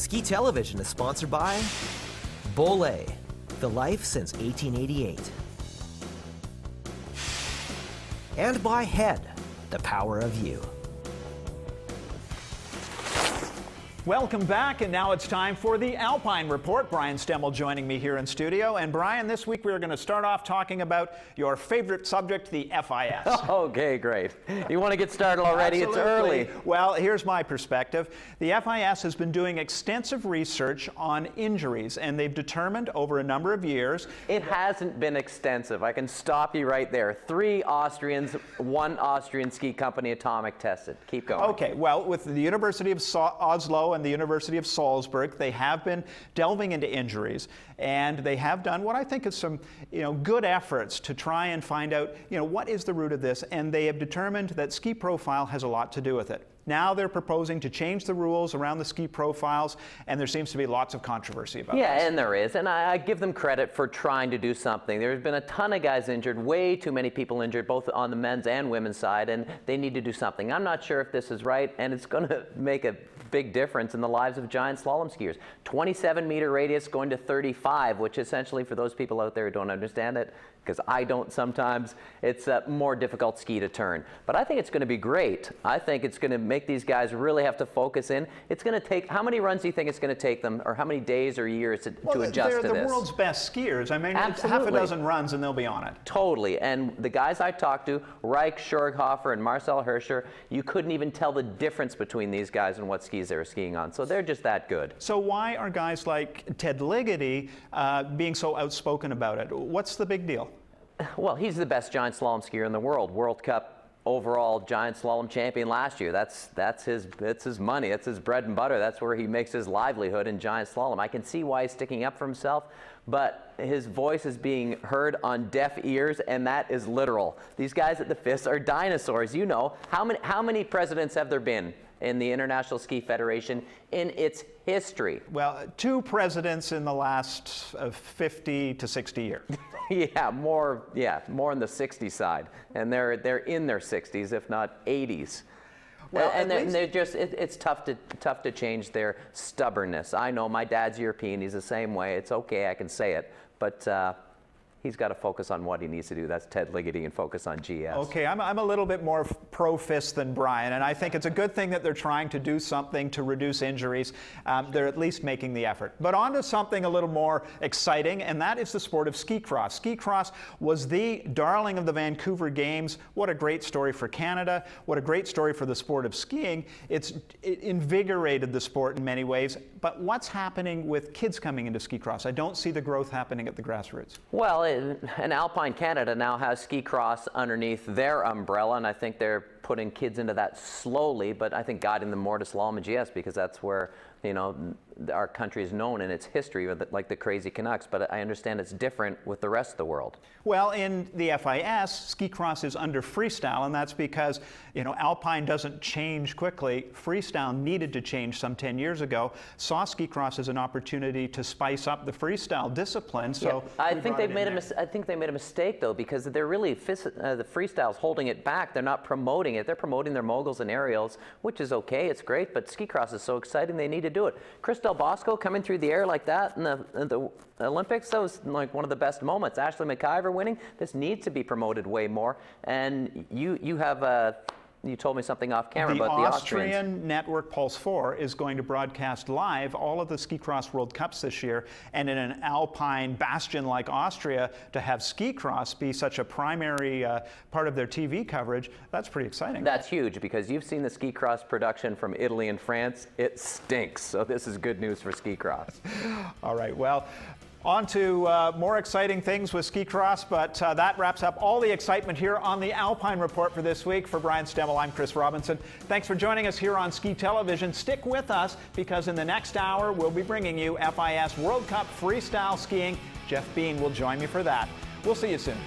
Ski Television is sponsored by Bollé, the life since 1888. And by Head, the power of you. Welcome back, and now it's time for the Alpine Report. Brian Stemmle joining me here in studio. And Brian, this week we're going to start off talking about your favorite subject, the FIS. Okay, great. You want to get started already? Absolutely. It's early. Well, here's my perspective. The FIS has been doing extensive research on injuries, and they've determined over a number of years. It hasn't been extensive. I can stop you right there. 3 Austrians, 1 Austrian ski company atomic tested. Keep going. Okay, well, with the University of Oslo and the University of Salzburg, they have been delving into injuries, and they have done what I think is some, good efforts to try and find out, what is the root of this, and they have determined that ski profile has a lot to do with it. Now they're proposing to change the rules around the ski profiles, and there seems to be lots of controversy about this. Yeah, and there is, and I give them credit for trying to do something. There's been a ton of guys injured, way too many people injured, both on the men's and women's side, and they need to do something. I'm not sure if this is right, and it's going to make a big difference in the lives of giant slalom skiers. 27-meter radius going to 35, which essentially, for those people out there who don't understand it, because I don't sometimes, it's a more difficult ski to turn. But I think it's going to be great. I think it's going to make these guys really have to focus in. It's going to take, how many runs do you think it's going to take them, or how many days or years to adjust to this? They're the world's best skiers. I mean, Absolutely. Half a dozen runs and they'll be on it. Totally. And the guys I talked to, Reich, Schurghofer, and Marcel Hirscher, you couldn't even tell the difference between these guys and what skis they were skiing on. So they're just that good. So why are guys like Ted Ligety being so outspoken about it? What's the big deal? Well, he's the best giant slalom skier in the world. World Cup overall giant slalom champion last year. That's his money. That's his bread and butter. That's where he makes his livelihood in giant slalom. I can see why he's sticking up for himself, but his voice is being heard on deaf ears, and that is literal. These guys at the FIS are dinosaurs. You know, how many presidents have there been in the International Ski Federation in its history? Well, 2 presidents in the last 50 to 60 years. Yeah, more on the 60 side, and they're in their 60s, if not 80s. Well, and they're just, it's tough to change their stubbornness. I know my dad's European; he's the same way. It's okay, I can say it, but he's got to focus on what he needs to do. That's Ted Ligety, and focus on GS. Okay, I'm a little bit more pro-FIS than Brian, and I think it's a good thing that they're trying to do something to reduce injuries. They're at least making the effort. But on to something a little more exciting, and that is the sport of ski cross. Ski cross was the darling of the Vancouver Games. What a great story for Canada. What a great story for the sport of skiing. It invigorated the sport in many ways. But what's happening with kids coming into ski cross? I don't see the growth happening at the grassroots. Well, and Alpine Canada now has ski cross underneath their umbrella, and I think they're putting kids into that slowly, but I think guiding them more to slalom and GS, because that's where, our country is known in its history, like the crazy Canucks, but I understand it's different with the rest of the world. Well, in the FIS, ski cross is under freestyle, and that's because, Alpine doesn't change quickly. Freestyle needed to change some 10 years ago. Saw ski cross as an opportunity to spice up the freestyle discipline. So yeah, I think they made a mistake, though, because they're really the freestyle's holding it back. They're not promoting it. They're promoting their moguls and aerials, which is okay. It's great, but ski cross is so exciting. They need to do it. Chris Del Bosco coming through the air like that in the Olympics, that was like one of the best moments. Ashley McIver winning. This needs to be promoted way more. And you have you told me something off camera about the Austrians. The Austrian network Pulse 4 is going to broadcast live all of the Ski Cross World Cups this year, and in an alpine bastion like Austria, to have ski cross be such a primary part of their TV coverage, that's pretty exciting. That's huge, because you've seen the ski cross production from Italy and France. It stinks, so this is good news for ski cross. All right, well, on to more exciting things with ski cross, but that wraps up all the excitement here on the Alpine Report for this week. For Brian Stemmle, I'm Chris Robinson. Thanks for joining us here on Ski Television. Stick with us, because in the next hour, we'll be bringing you FIS World Cup freestyle skiing. Jeff Bean will join me for that. We'll see you soon.